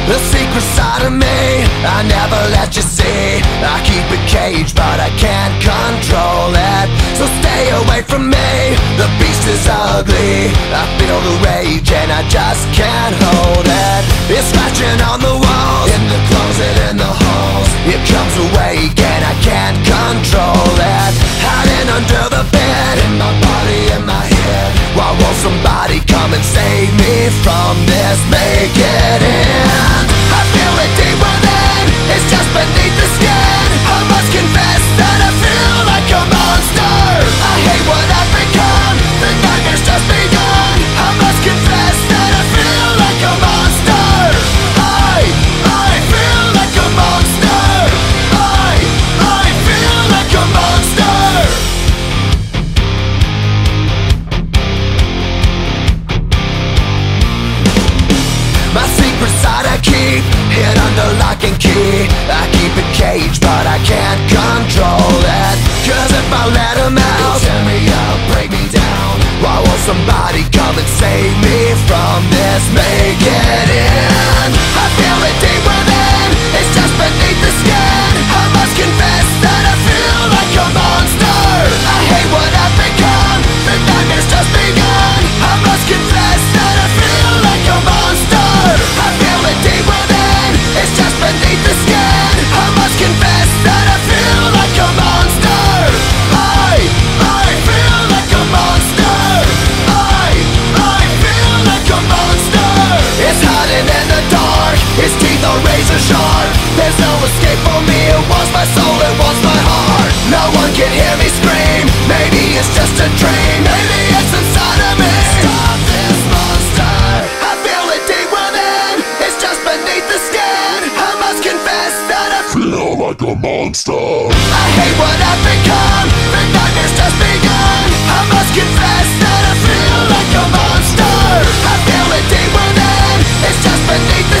The secret side of me I never let you see. I keep it caged but I can't control it. So stay away from me, the beast is ugly. I feel the rage and I just can't hold it. It's scratching on the walls, in the closet, in the halls. It comes awake and I can't control it. Hiding under the bed, in my body, in my head. Why won't somebody come and save me from this? Make it end. I feel it deep within, it's just beneath the skin. I must confess that I feel like a monster. I hate what I've become, the nightmare's just begun. I must confess that I feel like a monster. I feel like a monster. I feel like a monster. My secret side I keep hid under lock and key. I keep it caged but I can't control it. Cause if I let him out, he'll tear me up, break me down. Why won't somebody come and save me from this? Make it end. I feel it deep within, it's just beneath the skin. I must confess that I feel like a monster. I hate what I've become, the nightmare's just begun. I must confess that I feel like a monster. I feel it deep within, it's just beneath the skin. I must confess that I feel like a monster. I feel like a monster. I feel like a monster. It's hiding in the dark, its teeth are razor sharp. There's no escape for me, it wants my soul, it wants my heart. No one can hear me scream, maybe it's just a dream. Maybe it's inside of me. Stop this monster. I feel it deep within, it's just beneath the skin. I must confess that I feel like a monster. I hate what I've become, the nightmare's just begun. I must confess that I feel like a monster. I feel it deep within, it's just beneath the